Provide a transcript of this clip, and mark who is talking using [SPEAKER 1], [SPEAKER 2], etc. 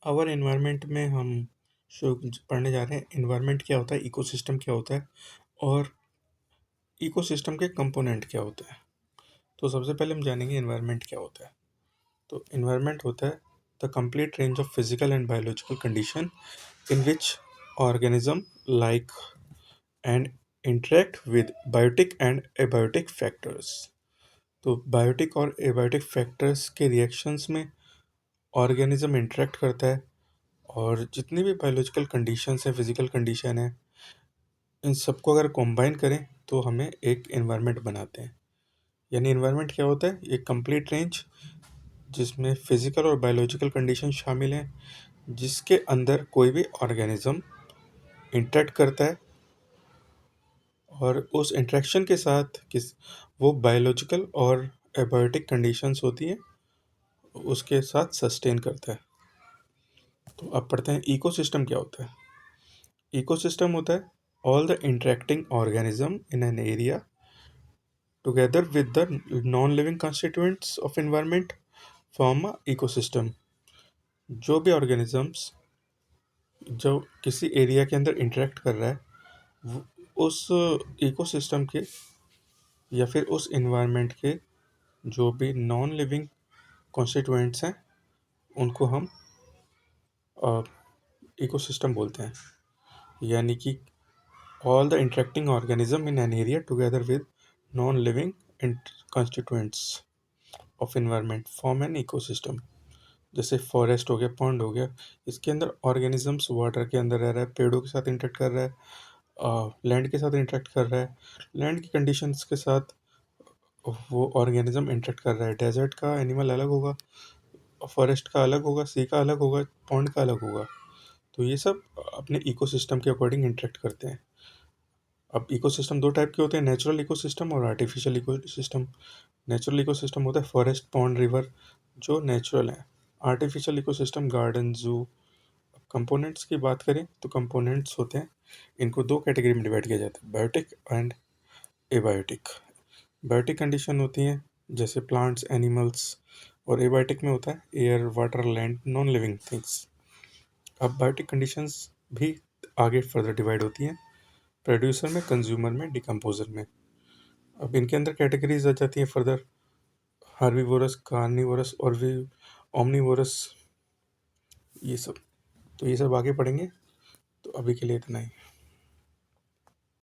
[SPEAKER 1] Our environment में हम पढ़ने जा रहे हैं एनवायरनमेंट क्या होता है, इकोसिस्टम क्या होता है और इकोसिस्टम के कंपोनेंट क्या होते हैं। तो सबसे पहले हम जानेंगे एनवायरनमेंट क्या होता है। तो एनवायरनमेंट होता है the complete range of physical and biological condition in which organism like and interact with biotic and abiotic factors. तो बायोटिक और एबायोटिक फैक्टर्स के रिएक्शंस में ऑर्गेनिज्म इंटरेक्ट करता है, और जितनी भी बायोलॉजिकल कंडीशंस है, फिजिकल कंडीशन है, इन सबको अगर कंबाइन करें तो हमें एक एनवायरनमेंट बनाते हैं। यानी एनवायरनमेंट क्या होता है? एक कंप्लीट रेंज जिसमें फिजिकल और बायोलॉजिकल कंडीशन शामिल हैं, जिसके अंदर कोई भी ऑर्गेनिज्म इंटरेक्ट करता है और उस इंटरेक्शन के साथ वो बायोलॉजिकल और एबायोटिक कंडीशंस होती हैं उसके साथ सस्टेन करता है। तो अब पढ़ते हैं इकोसिस्टम क्या होता है। इकोसिस्टम होता है all the interacting organism in an area together with the non-living constituents of environment form a ecosystem। जो भी ऑर्गेनिजम्स जो किसी एरिया के अंदर इंटरेक्ट कर रहा है, उस इकोसिस्टम के या फिर उस एनवायरनमेंट के जो भी नॉन लिविंग कॉन्स्टिट्यूएंट्स हैं उनको हम इकोसिस्टम बोलते हैं। यानी कि all the interacting organism in an area together with non living constituents of environment form an ecosystem. जैसे फॉरेस्ट हो गया, पॉन्ड हो गया, इसके अंदर ऑर्गेनिजम्स वाटर के अंदर रह रहा है, पेड़ों के साथ इंटरेक्ट कर रहा है, लैंड के साथ इंटरेक्ट कर रहा है, लैंड की कंडीशंस के साथ वो ऑर्गेनिज्म इंटरेक्ट कर रहा है। डेजर्ट का एनिमल अलग होगा, फॉरेस्ट का अलग होगा, सी का अलग होगा, पॉन्ड का अलग होगा। तो ये सब अपने इकोसिस्टम के अकॉर्डिंग इंटरेक्ट करते हैं। अब इकोसिस्टम दो टाइप के होते हैं, नेचुरल इकोसिस्टम और आर्टिफिशियल इकोसिस्टम। नेचुरल इकोसिस्टम होता है फॉरेस्ट, पॉन्ड, रिवर, जो नेचुरल है। आर्टिफिशियल इकोसिस्टम गार्डन, जू। कंपोनेंट्स की बात करें तो कंपोनेंट्स होते हैं, इनको दो कैटेगरी में डिवाइड किया जाता है, biotic and abiotic. Biotic condition होती हैं जैसे प्लांट्स, एनिमल्स, और एबायोटिक में होता है air, water, land, non living things. अब बायोटिक कंडीशंस भी आगे फर्दर डिवाइड होती हैं, प्रोड्यूसर में, कंज्यूमर में, डिकम्पोजर में। अब इनके अंदर कैटेगरीज आ जाती हैं फर्दर, हार्बीवोरस, कार्निवोरस और भी ओमनीवोरस, ये सब। तो ये सब आगे पढ़ेंगे। तो अभी के लिए इतना ही।